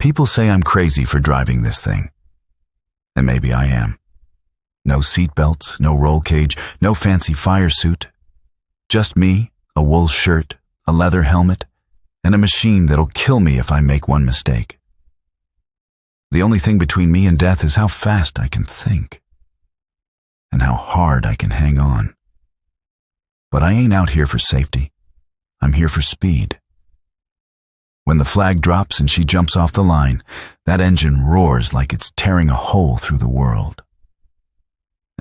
People say I'm crazy for driving this thing. And maybe I am. No seatbelts, no roll cage, no fancy fire suit. Just me, a wool shirt, a leather helmet, and a machine that'll kill me if I make one mistake. The only thing between me and death is how fast I can think, and how hard I can hang on. But I ain't out here for safety. I'm here for speed. When the flag drops and she jumps off the line, that engine roars like it's tearing a hole through the world.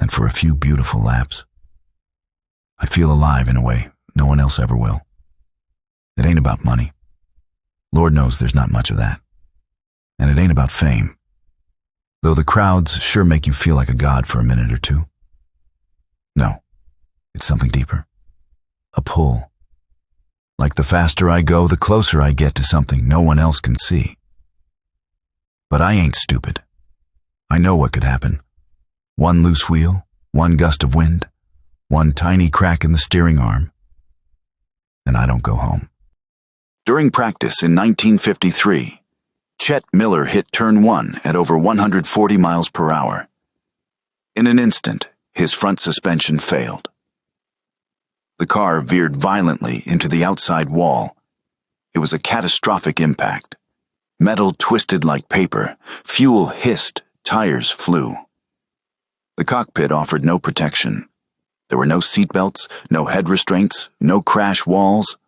And for a few beautiful laps, I feel alive in a way no one else ever will. It ain't about money. Lord knows there's not much of that. And it ain't about fame, though the crowds sure make you feel like a god for a minute or two. No, it's something deeper. A pull. Like the faster I go, the closer I get to something no one else can see. But I ain't stupid. I know what could happen. One loose wheel, one gust of wind, one tiny crack in the steering arm, and I don't go home. During practice in 1953, Chet Miller hit turn 1 at over 140 miles per hour. In an instant, his front suspension failed. The car veered violently into the outside wall. It was a catastrophic impact. Metal twisted like paper, fuel hissed, tires flew. The cockpit offered no protection. There were no seatbelts, no head restraints, no crash walls.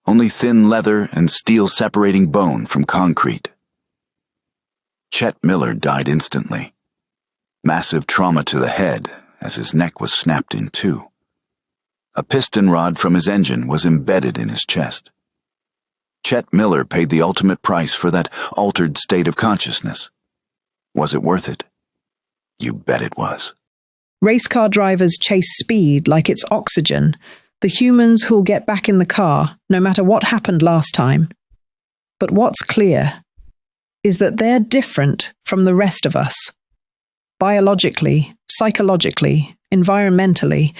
Only thin leather and steel separating bone from concrete. Chet Miller died instantly. Massive trauma to the head as his neck was snapped in two. A piston rod from his engine was embedded in his chest. Chet Miller paid the ultimate price for that altered state of consciousness. Was it worth it? You bet it was. Race car drivers chase speed like it's oxygen, the humans who'll get back in the car no matter what happened last time. But what's clear is that they're different from the rest of us. Biologically, psychologically, environmentally,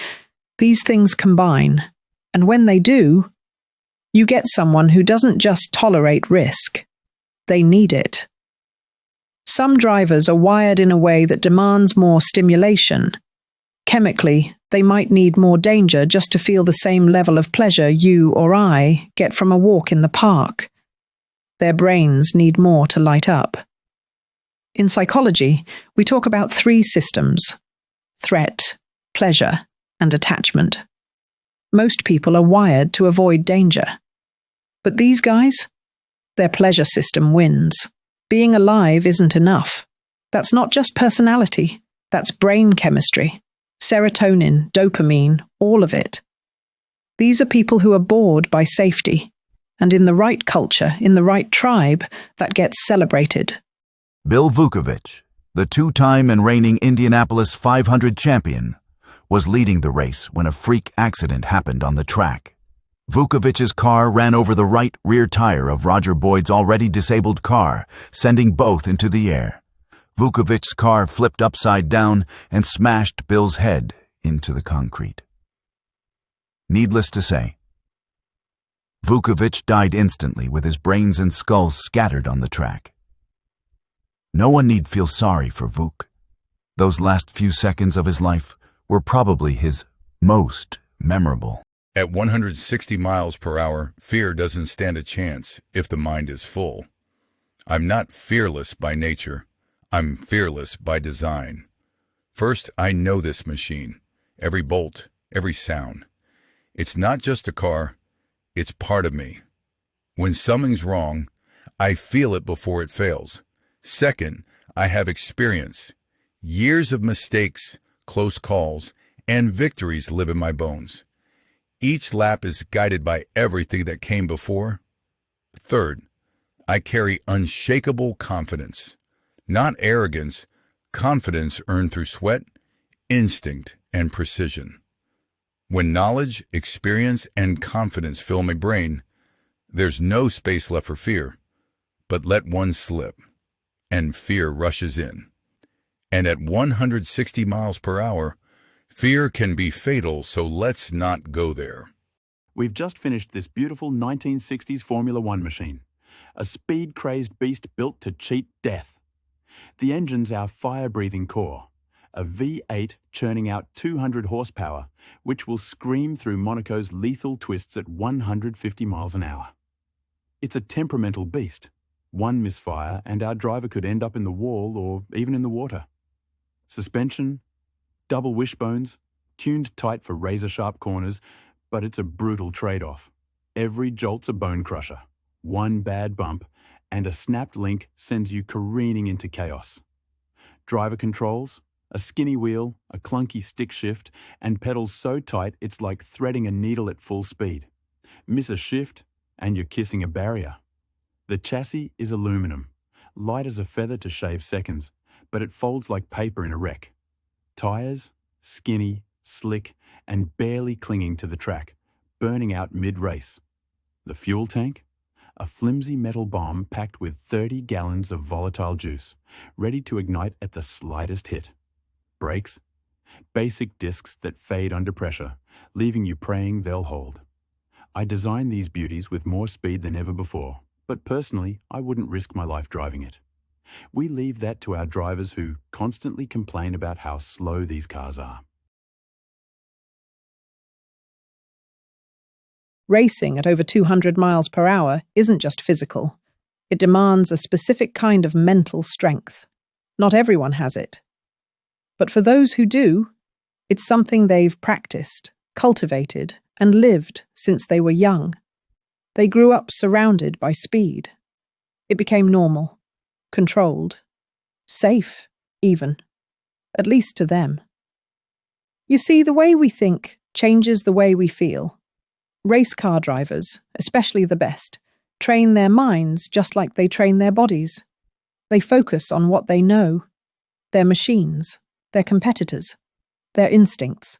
these things combine, and when they do, you get someone who doesn't just tolerate risk, they need it. Some drivers are wired in a way that demands more stimulation. Chemically, they might need more danger just to feel the same level of pleasure you or I get from a walk in the park. Their brains need more to light up. In psychology, we talk about 3 systems: threat, pleasure, and attachment. Most people are wired to avoid danger. But these guys? Their pleasure system wins. Being alive isn't enough. That's not just personality, that's brain chemistry. Serotonin, dopamine, all of it. These are people who are bored by safety, and in the right culture, in the right tribe, that gets celebrated. Bill Vukovich, the 2-time and reigning Indianapolis 500 champion, was leading the race when a freak accident happened on the track. Vukovich's car ran over the right rear tire of Roger Boyd's already disabled car, sending both into the air. Vukovich's car flipped upside down and smashed Bill's head into the concrete. Needless to say, Vukovich died instantly with his brains and skull scattered on the track. No one need feel sorry for Vuk. Those last few seconds of his life were probably his most memorable. At 160 miles per hour, fear doesn't stand a chance if the mind is full. I'm not fearless by nature. I'm fearless by design. First, I know this machine. Every bolt, every sound. It's not just a car, it's part of me. When something's wrong, I feel it before it fails. Second, I have experience. Years of mistakes, close calls, and victories live in my bones. Each lap is guided by everything that came before. Third, I carry unshakable confidence. Not arrogance, confidence earned through sweat, instinct, and precision. When knowledge, experience, and confidence fill my brain, there's no space left for fear. But let one slip, and fear rushes in. And at 160 miles per hour, fear can be fatal, so let's not go there. We've just finished this beautiful 1960s Formula One machine. a speed-crazed beast built to cheat death. The engine's our fire-breathing core, a V8 churning out 200 horsepower, which will scream through Monaco's lethal twists at 150 miles an hour. It's a temperamental beast. One misfire and our driver could end up in the wall or even in the water. Suspension, double wishbones, tuned tight for razor-sharp corners, but it's a brutal trade-off. Every jolt's a bone crusher. One bad bump, and a snapped link sends you careening into chaos. Driver controls, a skinny wheel, a clunky stick shift, and pedals so tight it's like threading a needle at full speed. Miss a shift, and you're kissing a barrier. The chassis is aluminum, light as a feather to shave seconds, but it folds like paper in a wreck. Tires, skinny, slick, and barely clinging to the track, burning out mid-race. The fuel tank? A flimsy metal bomb packed with 30 gallons of volatile juice, ready to ignite at the slightest hit. Brakes? Basic discs that fade under pressure, leaving you praying they'll hold. I designed these beauties with more speed than ever before, but personally, I wouldn't risk my life driving it. We leave that to our drivers who constantly complain about how slow these cars are. Racing at over 200 miles per hour isn't just physical. It demands a specific kind of mental strength. Not everyone has it. But for those who do, it's something they've practiced, cultivated, and lived since they were young. They grew up surrounded by speed. It became normal, controlled, safe, even, at least to them. You see, the way we think changes the way we feel. Race car drivers, especially the best, train their minds just like they train their bodies. They focus on what they know, their machines, their competitors, their instincts.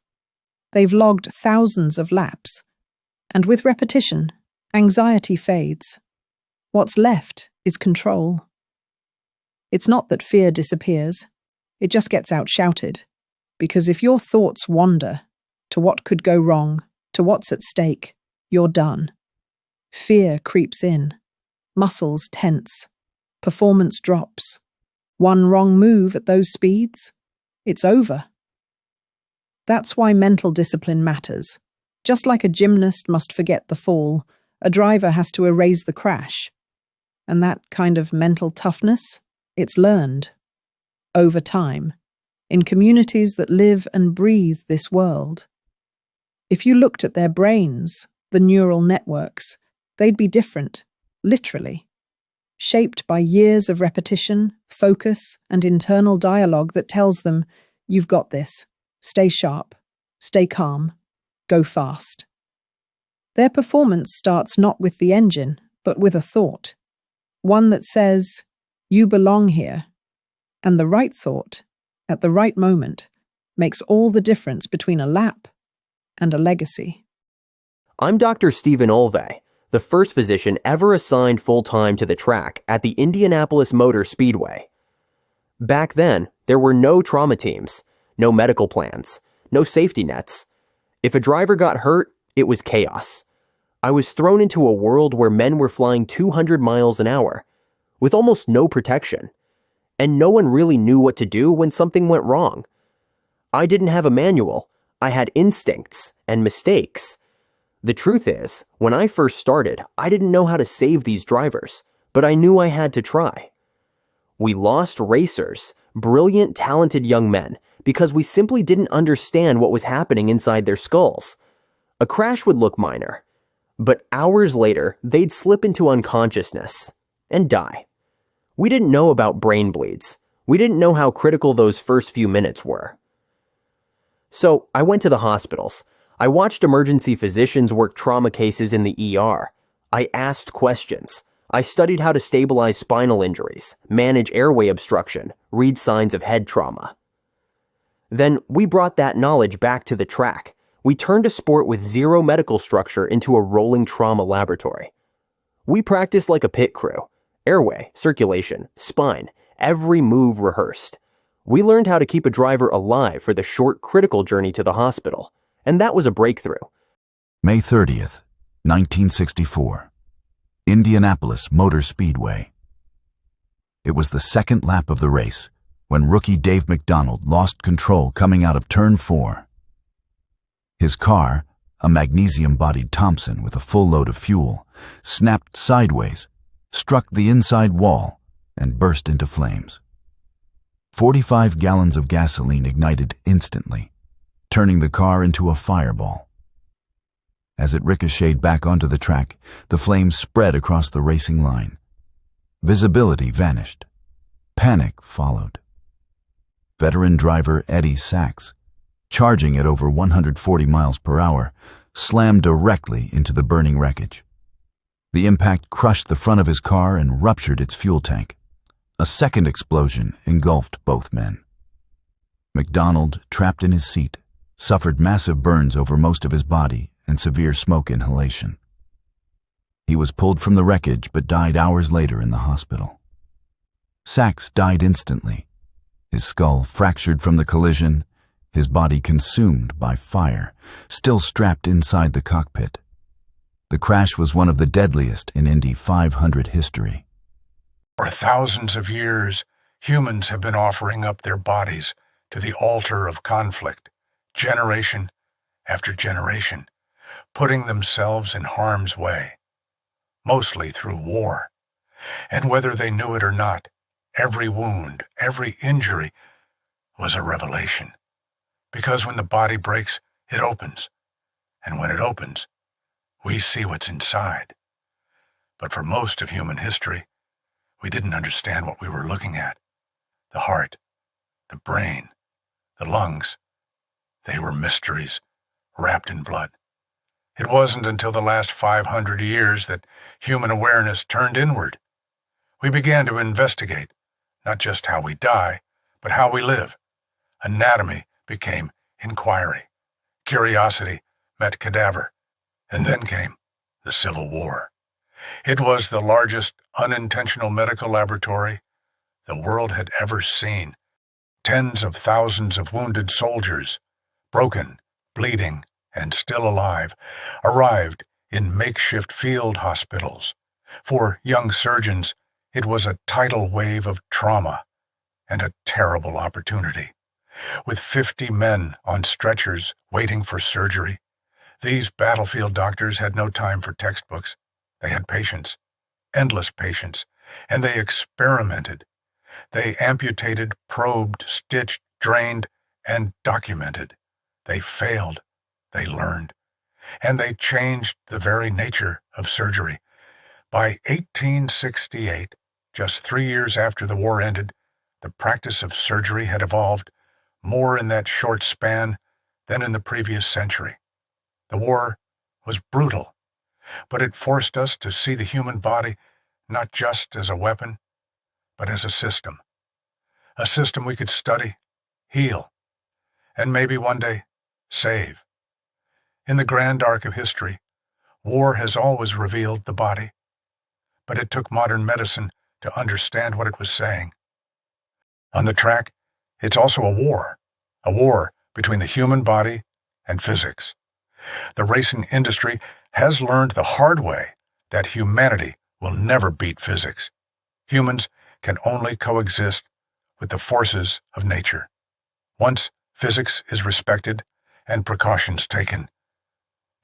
They've logged thousands of laps, and with repetition, anxiety fades. What's left is control. It's not that fear disappears, it just gets outshouted, because if your thoughts wander to what could go wrong, to what's at stake, you're done. Fear creeps in. Muscles tense. Performance drops. One wrong move at those speeds, it's over. That's why mental discipline matters. Just like a gymnast must forget the fall, a driver has to erase the crash. And that kind of mental toughness, it's learned. Over time. In communities that live and breathe this world. If you looked at their brains, the neural networks, they'd be different, literally. Shaped by years of repetition, focus, and internal dialogue that tells them, you've got this, stay sharp, stay calm, go fast. Their performance starts not with the engine, but with a thought. One that says, you belong here. And the right thought, at the right moment, makes all the difference between a lap and a legacy. I'm Dr. Stephen Olvey, the first physician ever assigned full-time to the track at the Indianapolis Motor Speedway. Back then, there were no trauma teams, no medical plans, no safety nets. If a driver got hurt, it was chaos. I was thrown into a world where men were flying 200 miles an hour, with almost no protection, and no one really knew what to do when something went wrong. I didn't have a manual. I had instincts and mistakes. The truth is, when I first started, I didn't know how to save these drivers, but I knew I had to try. We lost racers, brilliant, talented young men, because we simply didn't understand what was happening inside their skulls. A crash would look minor, but hours later, they'd slip into unconsciousness and die. We didn't know about brain bleeds. We didn't know how critical those first few minutes were. So I went to the hospitals. I watched emergency physicians work trauma cases in the ER. I asked questions. I studied how to stabilize spinal injuries, manage airway obstruction, read signs of head trauma. Then we brought that knowledge back to the track. We turned a sport with zero medical structure into a rolling trauma laboratory. We practiced like a pit crew. Airway, circulation, spine, every move rehearsed. We learned how to keep a driver alive for the short, critical journey to the hospital. And that was a breakthrough. May 30th, 1964. Indianapolis Motor Speedway. It was the second lap of the race when rookie Dave McDonald lost control coming out of turn 4. His car, a magnesium-bodied Thompson with a full load of fuel, snapped sideways, struck the inside wall, and burst into flames. 45 gallons of gasoline ignited instantly, turning the car into a fireball. As it ricocheted back onto the track, the flames spread across the racing line. Visibility vanished. Panic followed. Veteran driver Eddie Sachs, charging at over 140 miles per hour, slammed directly into the burning wreckage. The impact crushed the front of his car and ruptured its fuel tank. A second explosion engulfed both men. McDonald, trapped in his seat, suffered massive burns over most of his body and severe smoke inhalation. He was pulled from the wreckage but died hours later in the hospital. Sachs died instantly, his skull fractured from the collision, his body consumed by fire, still strapped inside the cockpit. The crash was one of the deadliest in Indy 500 history. For thousands of years, humans have been offering up their bodies to the altar of conflict, generation after generation, putting themselves in harm's way, mostly through war. And whether they knew it or not, every wound, every injury was a revelation. Because when the body breaks, it opens. And when it opens, we see what's inside. But for most of human history, we didn't understand what we were looking at. The heart, the brain, the lungs, they were mysteries wrapped in blood. It wasn't until the last 500 years that human awareness turned inward. We began to investigate, not just how we die, but how we live. Anatomy became inquiry. Curiosity met cadaver. And then came the Civil War. It was the largest unintentional medical laboratory the world had ever seen. Tens of thousands of wounded soldiers, broken, bleeding, and still alive, arrived in makeshift field hospitals. For young surgeons, it was a tidal wave of trauma and a terrible opportunity. With 50 men on stretchers waiting for surgery, these battlefield doctors had no time for textbooks. They had patients, endless patients, and they experimented. They amputated, probed, stitched, drained, and documented. They failed. They learned. And they changed the very nature of surgery. By 1868, just 3 years after the war ended, the practice of surgery had evolved more in that short span than in the previous century. The war was brutal, but it forced us to see the human body not just as a weapon, but as a system we could study, heal, and maybe one day save. In the grand arc of history, war has always revealed the body, but it took modern medicine to understand what it was saying. On the track, it's also a war between the human body and physics. The racing industry has learned the hard way that humanity will never beat physics. Humans can only coexist with the forces of nature. Once physics is respected and precautions taken,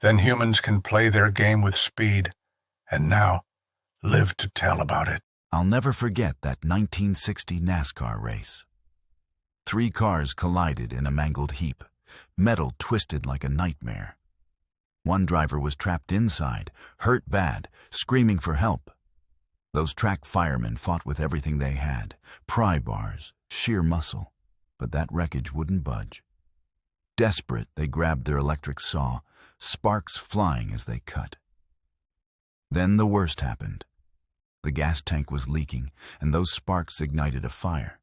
then humans can play their game with speed and now live to tell about it. I'll never forget that 1960 NASCAR race. 3 cars collided in a mangled heap, metal twisted like a nightmare. One driver was trapped inside, hurt bad, screaming for help. Those track firemen fought with everything they had, pry bars, sheer muscle, but that wreckage wouldn't budge. Desperate, they grabbed their electric saw, sparks flying as they cut. Then the worst happened. The gas tank was leaking, and those sparks ignited a fire.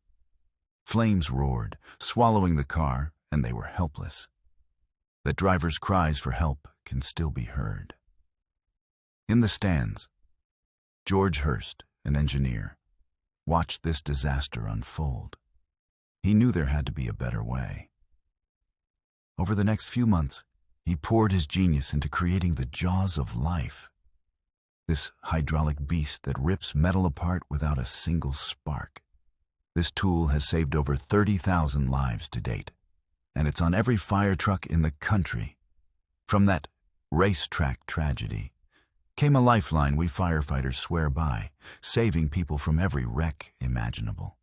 Flames roared, swallowing the car, and they were helpless. The driver's cries for help can still be heard. In the stands, George Hurst, an engineer, watched this disaster unfold. He knew there had to be a better way. Over the next few months, he poured his genius into creating the jaws of life. This hydraulic beast that rips metal apart without a single spark. This tool has saved over 30,000 lives to date, and it's on every fire truck in the country. From that racetrack tragedy came a lifeline we firefighters swear by, saving people from every wreck imaginable.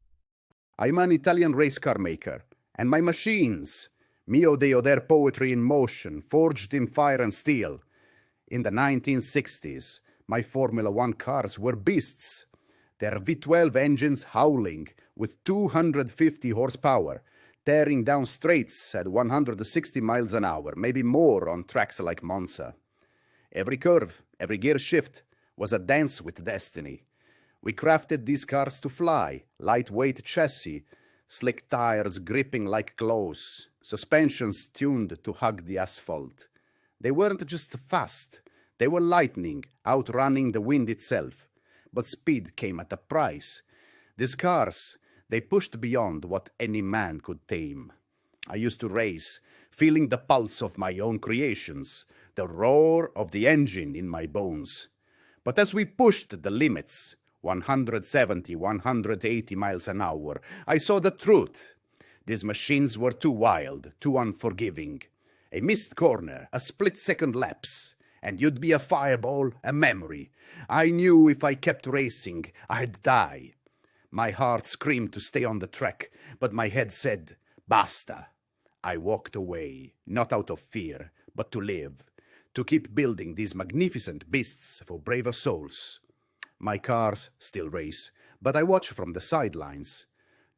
I'm an Italian race car maker, and my machines, mio Deo, their poetry in motion, forged in fire and steel. In the 1960s, my Formula One cars were beasts. Their V12 engines howling with 250 horsepower, tearing down straights at 160 miles an hour, maybe more on tracks like Monza. Every curve, every gear shift was a dance with destiny. We crafted these cars to fly, lightweight chassis, slick tires gripping like gloves, suspensions tuned to hug the asphalt. They weren't just fast, they were lightning, outrunning the wind itself. But speed came at a price. These cars, they pushed beyond what any man could tame. I used to race, feeling the pulse of my own creations, the roar of the engine in my bones. But as we pushed the limits, 170, 180 miles an hour, I saw the truth. These machines were too wild, too unforgiving. A missed corner, a split-second lapse, and you'd be a fireball, a memory. I knew if I kept racing, I'd die. My heart screamed to stay on the track, but my head said, basta. I walked away, not out of fear, but to live, to keep building these magnificent beasts for braver souls. My cars still race, but I watch from the sidelines,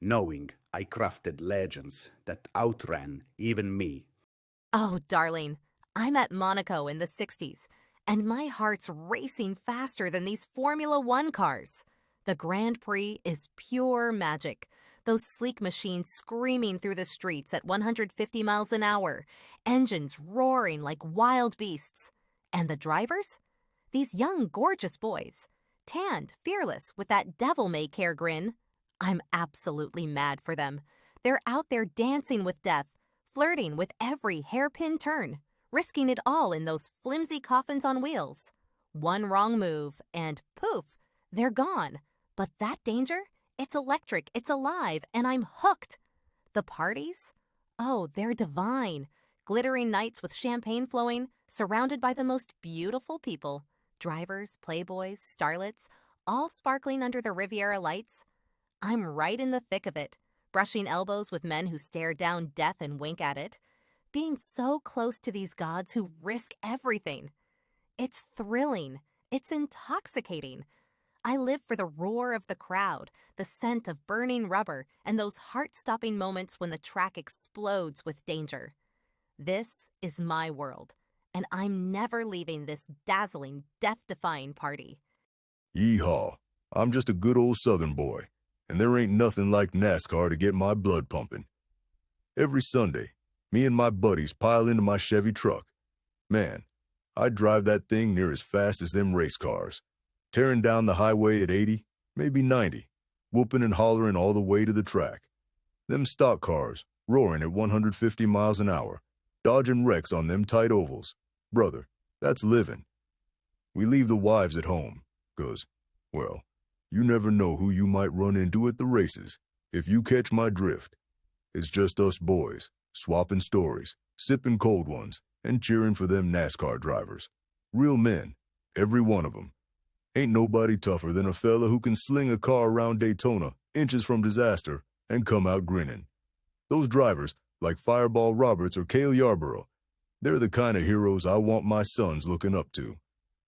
knowing I crafted legends that outran even me. Oh, darling, I'm at Monaco in the 60s, and my heart's racing faster than these Formula One cars. The Grand Prix is pure magic. Those sleek machines screaming through the streets at 150 miles an hour, engines roaring like wild beasts. And the drivers? These young, gorgeous boys, tanned, fearless, with that devil-may-care grin. I'm absolutely mad for them. They're out there dancing with death, flirting with every hairpin turn, risking it all in those flimsy coffins on wheels. One wrong move, and poof, they're gone. But that danger? It's electric, it's alive, and I'm hooked. The parties? Oh, they're divine. Glittering nights with champagne flowing, surrounded by the most beautiful people. Drivers, playboys, starlets, all sparkling under the Riviera lights. I'm right in the thick of it, brushing elbows with men who stare down death and wink at it. Being so close to these gods who risk everything. It's thrilling. It's intoxicating. I live for the roar of the crowd, the scent of burning rubber, and those heart-stopping moments when the track explodes with danger. This is my world, and I'm never leaving this dazzling, death-defying party. Yeehaw, I'm just a good old Southern boy, and there ain't nothing like NASCAR to get my blood pumping. Every Sunday, me and my buddies pile into my Chevy truck. Man, I drive that thing near as fast as them race cars. Tearing down the highway at 80, maybe 90, whooping and hollering all the way to the track. Them stock cars, roaring at 150 miles an hour, dodging wrecks on them tight ovals. Brother, that's living. We leave the wives at home, 'cause, well, you never know who you might run into at the races, if you catch my drift. It's just us boys, swapping stories, sipping cold ones, and cheering for them NASCAR drivers. Real men, every one of them. Ain't nobody tougher than a fella who can sling a car around Daytona, inches from disaster, and come out grinning. Those drivers, like Fireball Roberts or Cale Yarborough, they're the kind of heroes I want my sons looking up to.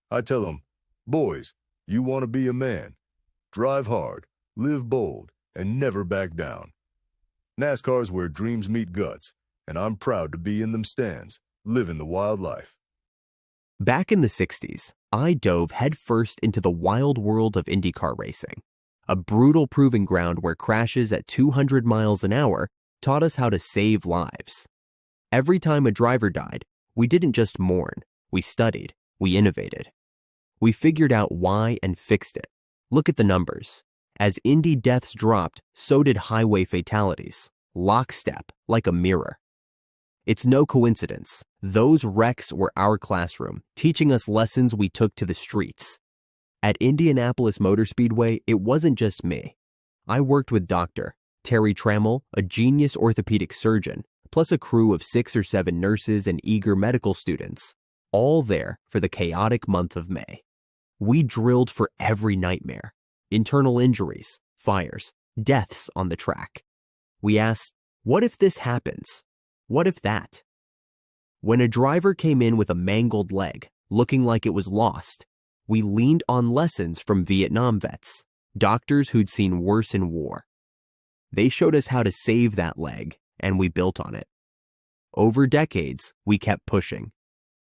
I tell them, boys, you want to be a man. Drive hard, live bold, and never back down. NASCAR's where dreams meet guts, and I'm proud to be in them stands, living the wild life. Back in the 60s, I dove headfirst into the wild world of IndyCar racing, a brutal proving ground where crashes at 200 miles an hour taught us how to save lives. Every time a driver died, we didn't just mourn, we studied, we innovated. We figured out why and fixed it. Look at the numbers. As Indy deaths dropped, so did highway fatalities, lockstep, like a mirror. It's no coincidence. Those wrecks were our classroom, teaching us lessons we took to the streets. At Indianapolis Motor Speedway, it wasn't just me. I worked with Dr. Terry Trammell, a genius orthopedic surgeon, plus a crew of 6 or 7 nurses and eager medical students, all there for the chaotic month of May. We drilled for every nightmare, internal injuries, fires, deaths on the track. We asked, what if this happens? What if that? When a driver came in with a mangled leg, looking like it was lost, we leaned on lessons from Vietnam vets, doctors who'd seen worse in war. They showed us how to save that leg, and we built on it. Over decades, we kept pushing.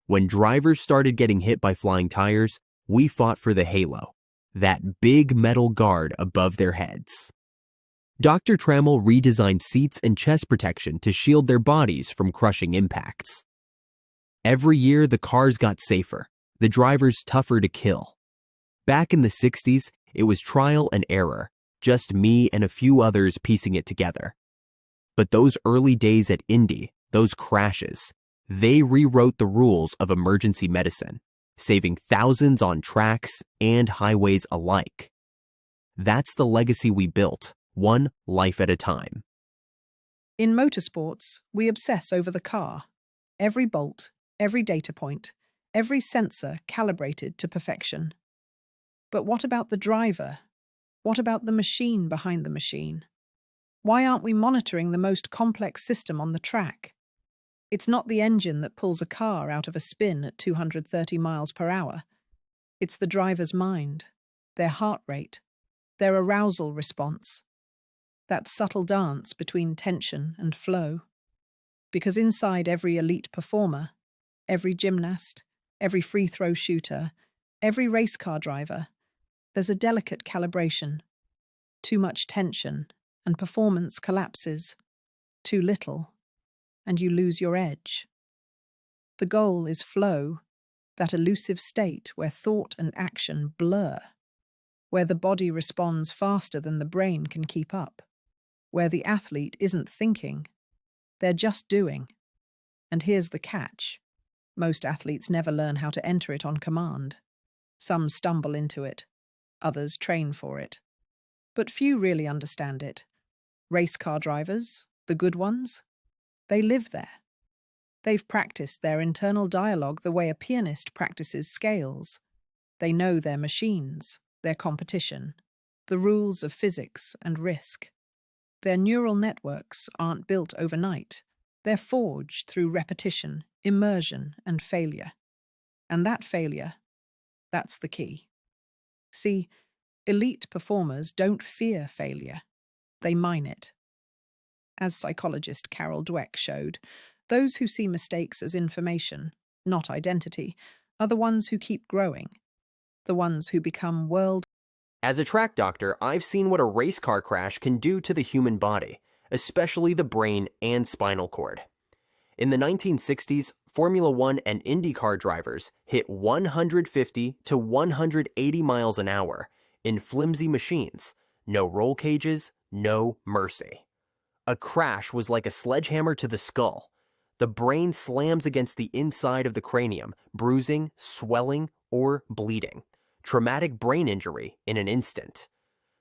When drivers started getting hit by flying tires, we fought for the halo, that big metal guard above their heads. Dr. Trammell redesigned seats and chest protection to shield their bodies from crushing impacts. Every year, the cars got safer, the drivers tougher to kill. Back in the 60s, it was trial and error, just me and a few others piecing it together. But those early days at Indy, those crashes, they rewrote the rules of emergency medicine, saving thousands on tracks and highways alike. That's the legacy we built, one life at a time. In motorsports, we obsess over the car. Every bolt, every data point, every sensor calibrated to perfection. But what about the driver? What about the machine behind the machine? Why aren't we monitoring the most complex system on the track? It's not the engine that pulls a car out of a spin at 230 miles per hour. It's the driver's mind, their heart rate, their arousal response, that subtle dance between tension and flow. Because inside every elite performer, every gymnast, every free throw shooter, every race car driver, there's a delicate calibration. Too much tension, and performance collapses. Too little, and you lose your edge. The goal is flow, that elusive state where thought and action blur, where the body responds faster than the brain can keep up, where the athlete isn't thinking, they're just doing. And here's the catch. Most athletes never learn how to enter it on command. Some stumble into it, others train for it. But few really understand it. Race car drivers, the good ones, they live there. They've practiced their internal dialogue the way a pianist practices scales. They know their machines, their competition, the rules of physics and risk. Their neural networks aren't built overnight. They're forged through repetition, immersion, and failure. And that failure, that's the key. See, elite performers don't fear failure. They mine it. As psychologist Carol Dweck showed, those who see mistakes as information, not identity, are the ones who keep growing, the ones who become world. As a track doctor, I've seen what a race car crash can do to the human body, especially the brain and spinal cord. In the 1960s, Formula One and IndyCar drivers hit 150 to 180 miles an hour in flimsy machines, no roll cages, no mercy. A crash was like a sledgehammer to the skull. The brain slams against the inside of the cranium, bruising, swelling, or bleeding. Traumatic brain injury in an instant.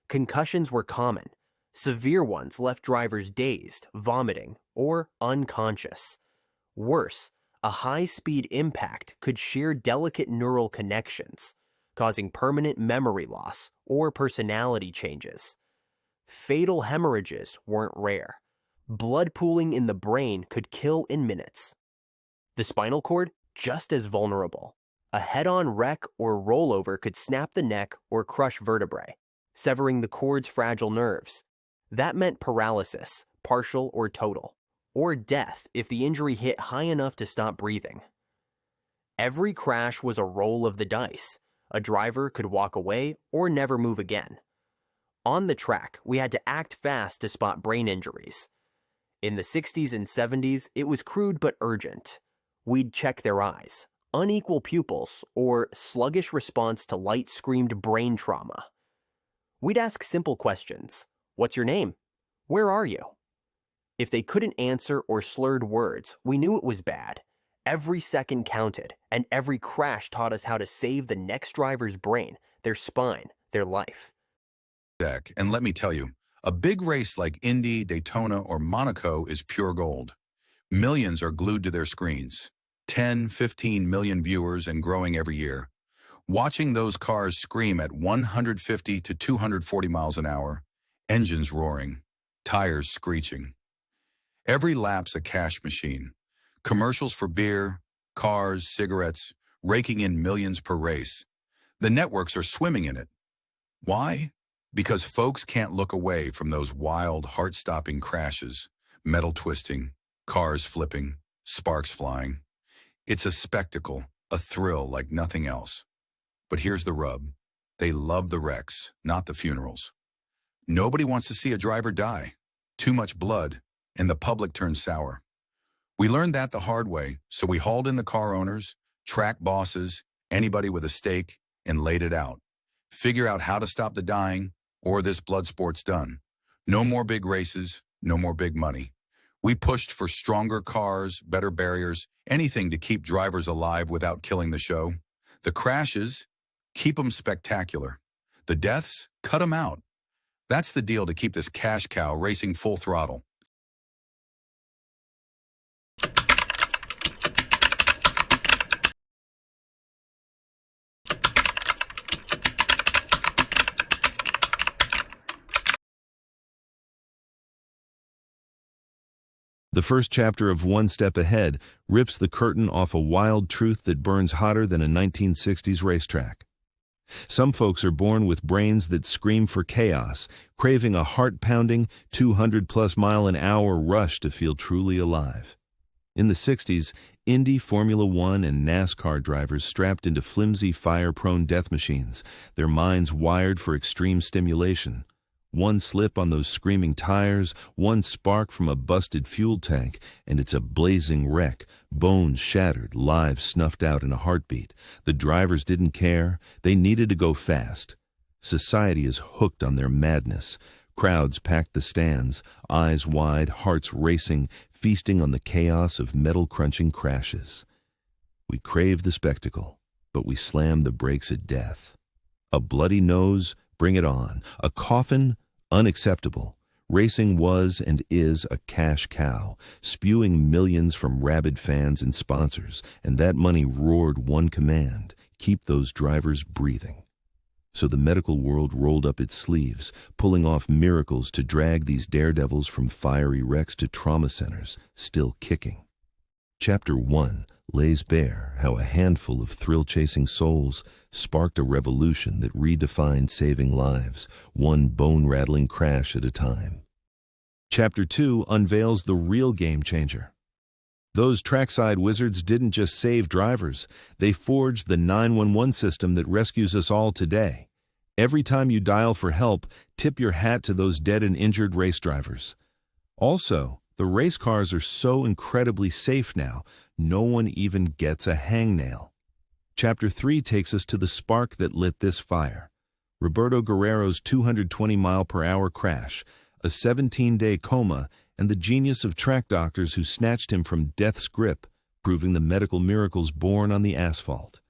Concussions were common. Severe ones left drivers dazed, vomiting, or unconscious. Worse, a high-speed impact could shear delicate neural connections, causing permanent memory loss or personality changes. Fatal hemorrhages weren't rare. Blood pooling in the brain could kill in minutes. The spinal cord, just as vulnerable. A head-on wreck or rollover could snap the neck or crush vertebrae, severing the cord's fragile nerves. That meant paralysis, partial or total, or death if the injury hit high enough to stop breathing. Every crash was a roll of the dice. A driver could walk away or never move again. On the track, we had to act fast to spot brain injuries. In the 60s and 70s, it was crude but urgent. We'd check their eyes, unequal pupils, or sluggish response to light-screamed brain trauma. We'd ask simple questions. What's your name? Where are you? If they couldn't answer or slurred words, we knew it was bad. Every second counted, and every crash taught us how to save the next driver's brain, their spine, their life. And let me tell you, a big race like Indy, Daytona, or Monaco is pure gold. Millions are glued to their screens. 10, 15 million viewers and growing every year. Watching those cars scream at 150 to 240 miles an hour, engines roaring, tires screeching. Every lap's a cash machine. Commercials for beer, cars, cigarettes, raking in millions per race. The networks are swimming in it. Why? Because folks can't look away from those wild, heart-stopping crashes, metal twisting, cars flipping, sparks flying. It's a spectacle, a thrill like nothing else. But here's the rub. They love the wrecks, not the funerals. Nobody wants to see a driver die. Too much blood, and the public turns sour. We learned that the hard way, so we hauled in the car owners, track bosses, anybody with a stake, and laid it out. Figure out how to stop the dying, or this blood sport's done. No more big races, no more big money. We pushed for stronger cars, better barriers, anything to keep drivers alive without killing the show. The crashes, keep them spectacular. The deaths, cut them out. That's the deal to keep this cash cow racing full throttle. The first chapter of One Step Ahead rips the curtain off a wild truth that burns hotter than a 1960s racetrack. Some folks are born with brains that scream for chaos, craving a heart-pounding 200-plus-mile-an-hour rush to feel truly alive. In the 60s, Indy, Formula One, and NASCAR drivers strapped into flimsy, fire-prone death machines, their minds wired for extreme stimulation. One slip on those screaming tires, one spark from a busted fuel tank, and it's a blazing wreck, bones shattered, lives snuffed out in a heartbeat. The drivers didn't care. They needed to go fast. Society is hooked on their madness. Crowds packed the stands, eyes wide, hearts racing, feasting on the chaos of metal-crunching crashes. We crave the spectacle, but we slam the brakes at death. A bloody nose? Bring it on. A coffin? Unacceptable. Racing was and is a cash cow, spewing millions from rabid fans and sponsors, and that money roared one command: keep those drivers breathing. So the medical world rolled up its sleeves, pulling off miracles to drag these daredevils from fiery wrecks to trauma centers, still kicking. Chapter 1 lays bare how a handful of thrill-chasing souls sparked a revolution that redefined saving lives, one bone-rattling crash at a time. Chapter 2 unveils the real game-changer. Those trackside wizards didn't just save drivers, they forged the 911 system that rescues us all today. Every time you dial for help, tip your hat to those dead and injured race drivers. Also, the race cars are so incredibly safe now, no one even gets a hangnail. Chapter 3 takes us to the spark that lit this fire. Roberto Guerrero's 220-mile-per-hour crash, a 17-day coma, and the genius of track doctors who snatched him from death's grip, proving the medical miracles born on the asphalt.